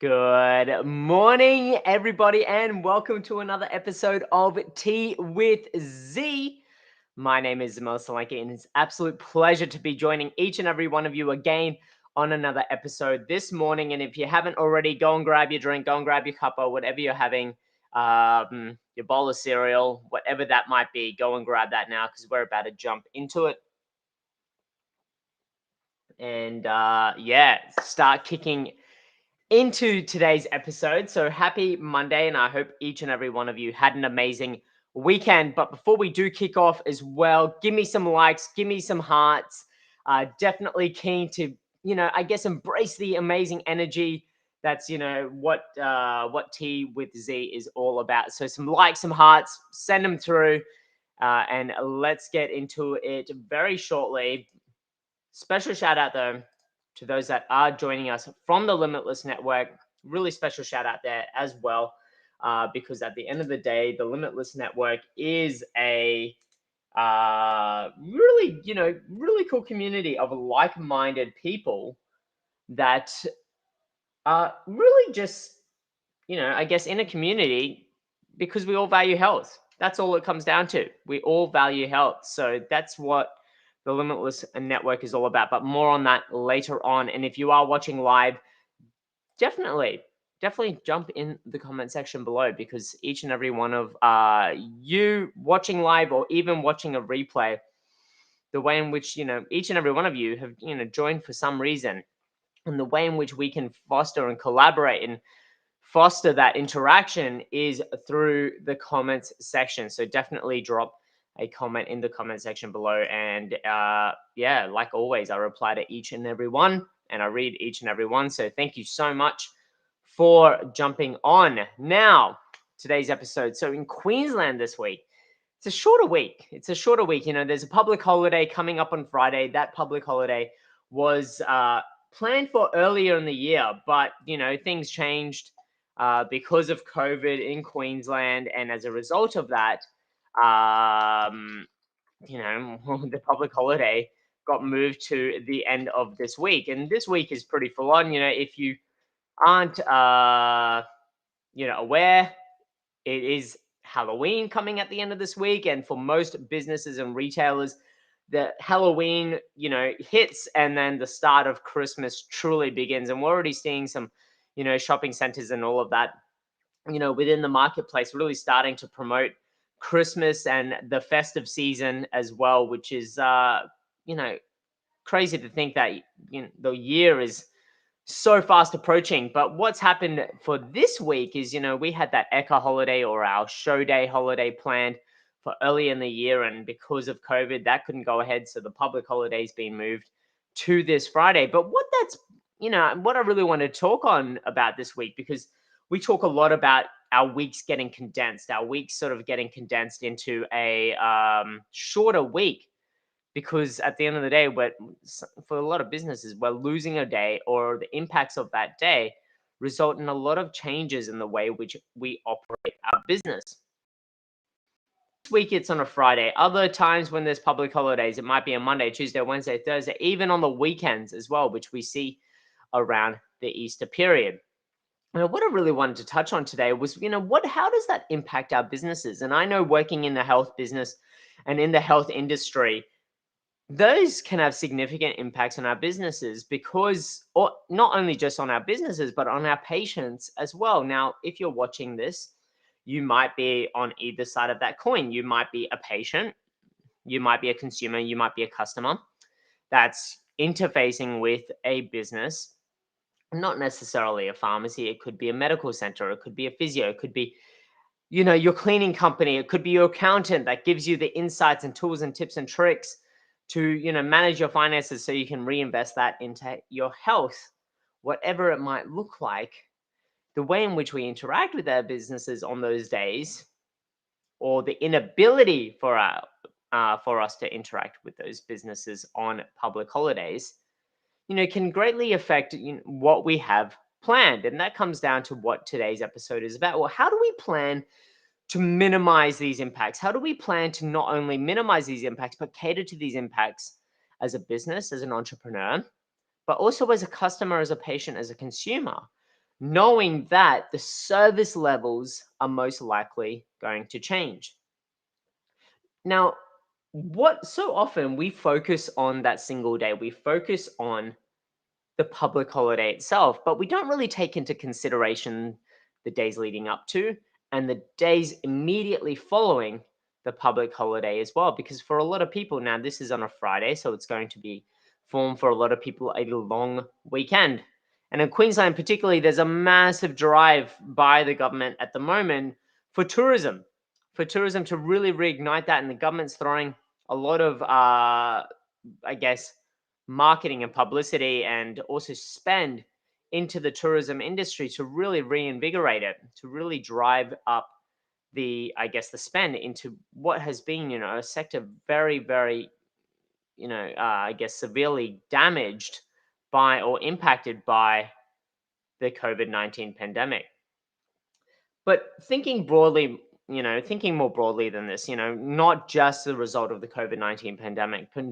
Good morning, everybody, and welcome to another episode of Tea with Z. My name is Zamel Solanki, and it's an absolute pleasure to be joining each and every one of you again on another episode this morning. And if you haven't already, go and grab your drink, go and grab your cuppa, whatever you're having, your bowl of cereal, whatever that might be, go and grab that now because we're about to jump into it. And start kicking into today's episode. So happy Monday, and I hope each and every one of you had an amazing weekend. But before we do kick off as well, give me some likes, give me some hearts. Definitely keen to, I guess embrace the amazing energy. That's what Tea with Z is all about. So some likes, some hearts, send them through, and let's get into it very shortly. Special shout out though to those that are joining us from the Limitless Network. Really special shout out there as well, because at the end of the day, the Limitless Network is a really cool community of like-minded people that are really just, I guess in a community because we all value health. That's all it comes down to. We all value health. So that's what the Limitless Network is all about, but more on that later on. And if you are watching live, definitely jump in the comment section below, because each and every one of you watching live or even watching a replay, the way in which, each and every one of you have, joined for some reason, and the way in which we can foster and collaborate and foster that interaction is through the comments section. So definitely drop a comment in the comment section below. And like always, I reply to each and every one and I read each and every one. So thank you so much for jumping on. Now, today's episode. So in Queensland this week, it's a shorter week. There's a public holiday coming up on Friday. That public holiday was planned for earlier in the year, but, things changed because of COVID in Queensland. And as a result of that, the public holiday got moved to the end of this week. And this week is pretty full on. If you aren't, aware, it is Halloween coming at the end of this week. And for most businesses and retailers, the Halloween, hits, and then the start of Christmas truly begins. And we're already seeing some, shopping centers and all of that, within the marketplace, really starting to promote Christmas and the festive season as well, which is, crazy to think that, the year is so fast approaching. But what's happened for this week is, we had that Eka holiday, or our show day holiday, planned for early in the year. And because of COVID, that couldn't go ahead. So the public holiday's been moved to this Friday. But what I really want to talk on about this week, because we talk a lot about our weeks getting condensed, our weeks sort of getting condensed into a shorter week, because at the end of the day, for a lot of businesses, we're losing a day, or the impacts of that day result in a lot of changes in the way which we operate our business. This week it's on a Friday. Other times when there's public holidays, it might be a Monday, Tuesday, Wednesday, Thursday, even on the weekends as well, which we see around the Easter period. What I really wanted to touch on today was, how does that impact our businesses? And I know, working in the health business and in the health industry, those can have significant impacts on our businesses, because, or not only just on our businesses, but on our patients as well. Now, if you're watching this, you might be on either side of that coin. You might be a patient, you might be a consumer, you might be a customer that's interfacing with a business, not necessarily a pharmacy. It could be a medical center, it could be a physio, it could be, your cleaning company, it could be your accountant that gives you the insights and tools and tips and tricks to, manage your finances so you can reinvest that into your health, whatever it might look like. The way in which we interact with our businesses on those days, or the inability for us to interact with those businesses on public holidays, can greatly affect, what we have planned. And that comes down to what today's episode is about. Well, how do we plan to minimize these impacts? How do we plan to not only minimize these impacts, but cater to these impacts as a business, as an entrepreneur, but also as a customer, as a patient, as a consumer? knowing that the service levels are most likely going to change. Now, what so often we focus on that single day, we focus on the public holiday itself, but we don't really take into consideration the days leading up to and the days immediately following the public holiday as well. Because for a lot of people, now this is on a Friday, so it's going to be formed for a lot of people a long weekend. And in Queensland, particularly, there's a massive drive by the government at the moment for tourism, to really reignite that. And the government's throwing a lot of, I guess, marketing and publicity and also spend into the tourism industry to really reinvigorate it, to really drive up the, I guess, the spend into what has been, a sector very, very, I guess, severely damaged by or impacted by the COVID-19 pandemic. But thinking broadly, thinking more broadly than this, not just the result of the COVID-19 pandemic, but,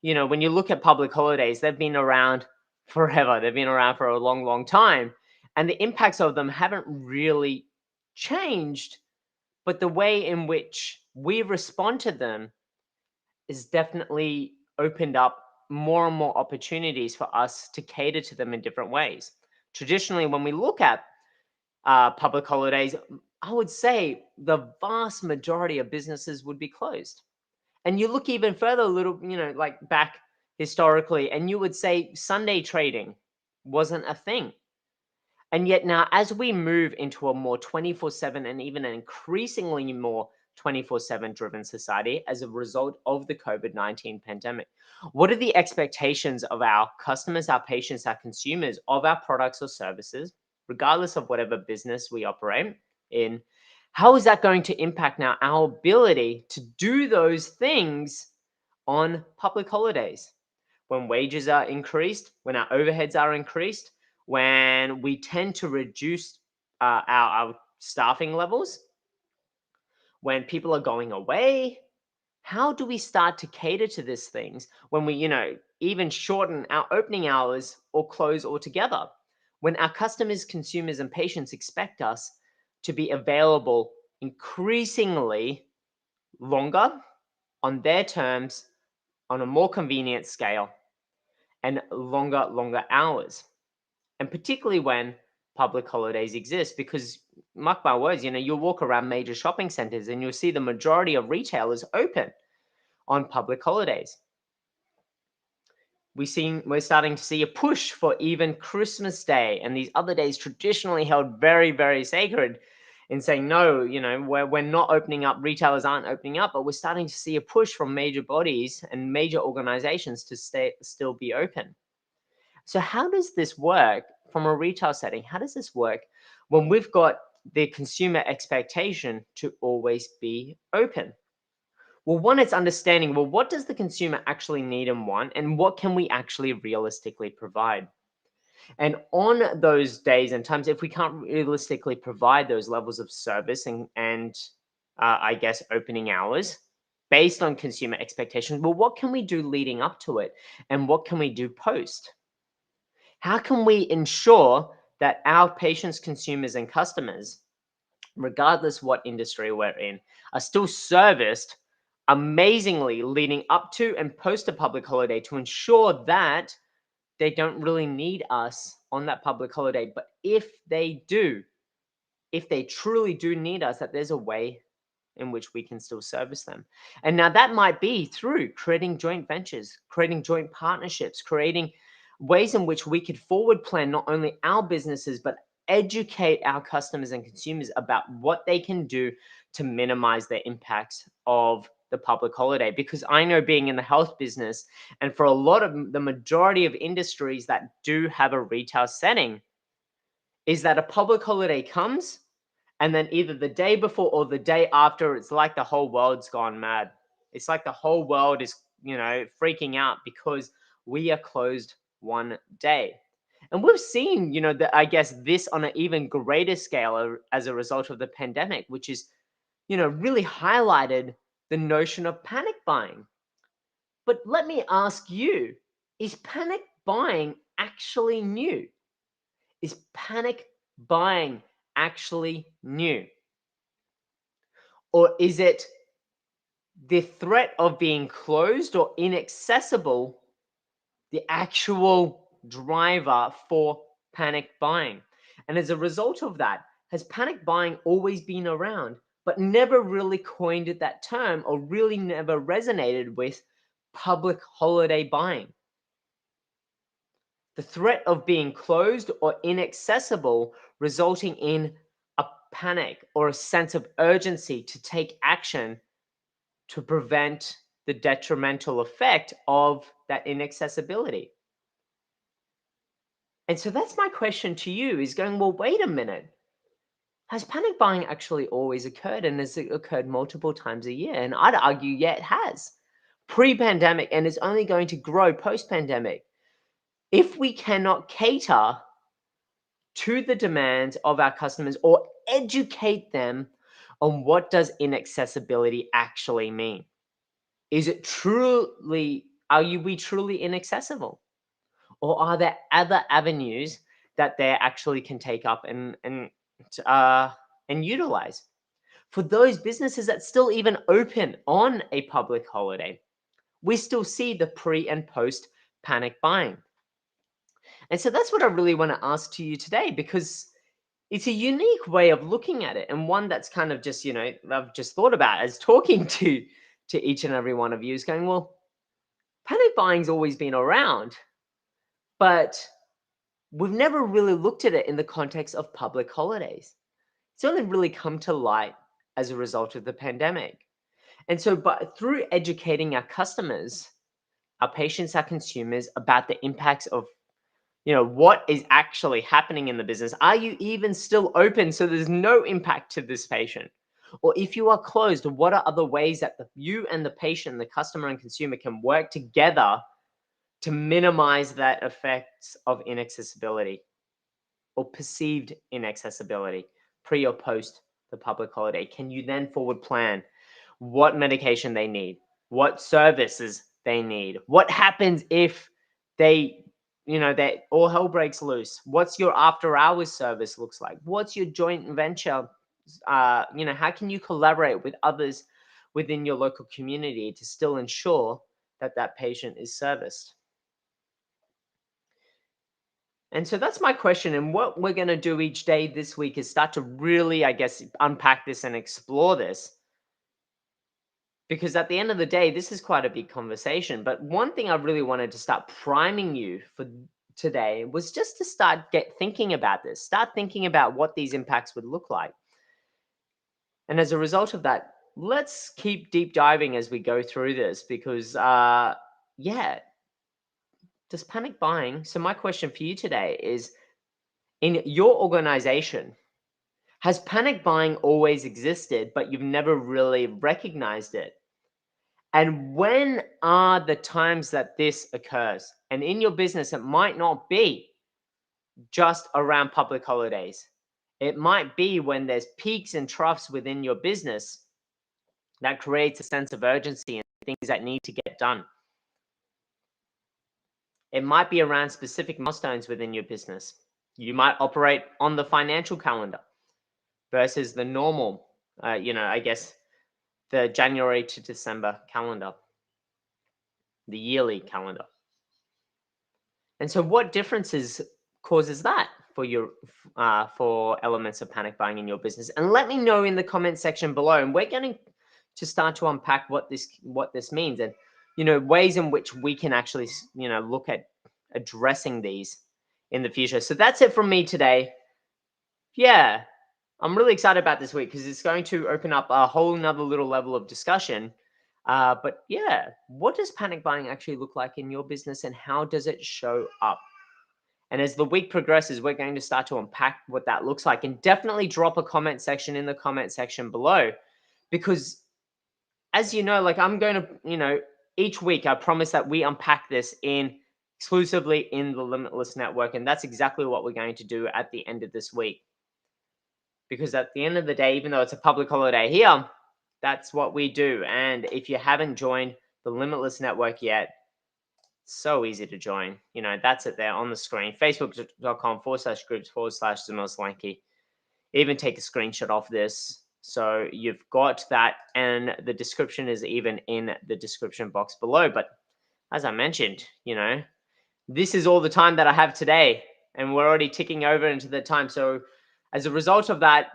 when you look at public holidays, they've been around forever. They've been around for a long, long time. And the impacts of them haven't really changed, but the way in which we respond to them is definitely opened up more and more opportunities for us to cater to them in different ways. Traditionally, when we look at public holidays, I would say the vast majority of businesses would be closed. And you look even further, a little, like back historically, and you would say Sunday trading wasn't a thing. And yet now, as we move into a more 24/7 and even an increasingly more 24/7 driven society as a result of the COVID-19 pandemic, what are the expectations of our customers, our patients, our consumers of our products or services, regardless of whatever business we operate in? How is that going to impact now our ability to do those things on public holidays? When wages are increased, when our overheads are increased, when we tend to reduce our staffing levels, when people are going away, how do we start to cater to these things when we, even shorten our opening hours or close altogether? When our customers, consumers, and patients expect us to be available increasingly longer on their terms, on a more convenient scale, and longer hours. And particularly when public holidays exist, because mark my words, you'll walk around major shopping centers and you'll see the majority of retailers open on public holidays. We're starting to see a push for even Christmas Day and these other days traditionally held very, very sacred, in saying no, we're not opening up, retailers aren't opening up, but we're starting to see a push from major bodies and major organizations to still be open. So how does this work from a retail setting? How does this work when we've got the consumer expectation to always be open? Well, one, it's understanding, well, what does the consumer actually need and want, and what can we actually realistically provide? And on those days and times, if we can't realistically provide those levels of service and I guess, opening hours based on consumer expectations, well, what can we do leading up to it? And what can we do post? How can we ensure that our patients, consumers, and customers, regardless what industry we're in, are still serviced amazingly leading up to and post a public holiday to ensure that they don't really need us on that public holiday? But if they do, if they truly do need us, that there's a way in which we can still service them. And now that might be through creating joint ventures, creating joint partnerships, creating ways in which we could forward plan not only our businesses, but educate our customers and consumers about what they can do to minimize the impacts of the public holiday. Because I know, being in the health business, and for a lot of the majority of industries that do have a retail setting, is that a public holiday comes, and then either the day before or the day after, it's like the whole world's gone mad. It's like the whole world is, freaking out because we are closed one day. And we've seen, I guess, this on an even greater scale as a result of the pandemic, which is, really highlighted the notion of panic buying. But let me ask you, is panic buying actually new? Is panic buying actually new? Or is it the threat of being closed or inaccessible, the actual driver for panic buying? And as a result of that, has panic buying always been around, but never really coined that term or really never resonated with public holiday buying? The threat of being closed or inaccessible, resulting in a panic or a sense of urgency to take action to prevent the detrimental effect of that inaccessibility. And so that's my question to you, is going, well, wait a minute. Has panic buying actually always occurred, and has it occurred multiple times a year? And I'd argue, yeah, it has. Pre-pandemic, and it's only going to grow post-pandemic. If we cannot cater to the demands of our customers or educate them on what does inaccessibility actually mean. Is it truly, we truly inaccessible? Or are there other avenues that they actually can take up and utilize? For those businesses that still even open on a public holiday, we still see the pre and post panic buying. And so that's what I really want to ask to you today, because it's a unique way of looking at it, and one that's kind of just, I've just thought about as talking to each and every one of you, is going, well, panic buying's always been around, but we've never really looked at it in the context of public holidays. It's only really come to light as a result of the pandemic. And so, but through educating our customers, our patients, our consumers about the impacts of, what is actually happening in the business. Are you even still open so there's no impact to this patient? Or if you are closed, what are other ways that you and the patient, the customer and consumer, can work together to minimize that effects of inaccessibility or perceived inaccessibility pre or post the public holiday? Can you then forward plan what medication they need, what services they need, what happens if they, that all hell breaks loose? What's your after hours service looks like? What's your joint venture? How can you collaborate with others within your local community to still ensure that that patient is serviced? And so that's my question. And what we're going to do each day this week is start to really, I guess, unpack this and explore this. Because at the end of the day, this is quite a big conversation. But one thing I really wanted to start priming you for today was just to get thinking about this, start thinking about what these impacts would look like. And as a result of that, let's keep deep diving as we go through this, because, does panic buying. So, my question for you today is, in your organization, has panic buying always existed, but you've never really recognized it? And when are the times that this occurs? And in your business, it might not be just around public holidays. It might be when there's peaks and troughs within your business that creates a sense of urgency and things that need to get done. It might be around specific milestones within your business. You might operate on the financial calendar versus the normal, I guess, the January to December calendar, the yearly calendar. And so what differences causes that for your for elements of panic buying in your business? And let me know in the comment section below. And we're going to start to unpack what this means, and ways in which we can actually look at addressing these in the future. So that's it from me today. Yeah, I'm really excited about this week because it's going to open up a whole nother little level of discussion. But yeah, what does panic buying actually look like in your business, and how does it show up? And as the week progresses, we're going to start to unpack what that looks like, and definitely drop a comment section in the comment section below, because as you know, like, I'm going to, each week I promise that we unpack this exclusively in the Limitless Network. And that's exactly what we're going to do at the end of this week. Because at the end of the day, even though it's a public holiday here, that's what we do. And if you haven't joined the Limitless Network yet, So easy to join. That's it there on the screen. Facebook.com/groups/the most lanky. Even take a screenshot of this. So you've got that, and the description is even in the description box below. But as I mentioned, this is all the time that I have today, and we're already ticking over into the time. So as a result of that,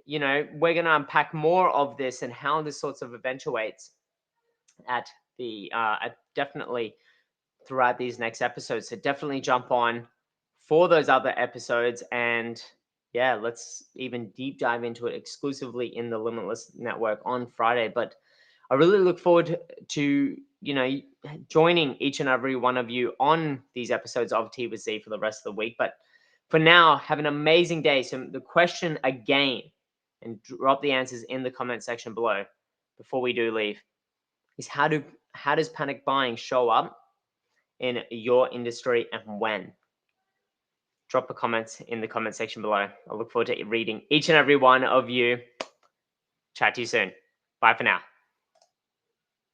we're going to unpack more of this and how this sorts of eventuates at definitely throughout these next episodes. So definitely jump on for those other episodes, and yeah, let's even deep dive into it exclusively in the Limitless Network on Friday. But I really look forward to joining each and every one of you on these episodes of T with Z for the rest of the week. But for now, have an amazing day. So the question again, and drop the answers in the comment section below before we do leave, is how does panic buying show up in your industry and when? Drop a comment in the comment section below. I look forward to reading each and every one of you. Chat to you soon. Bye for now.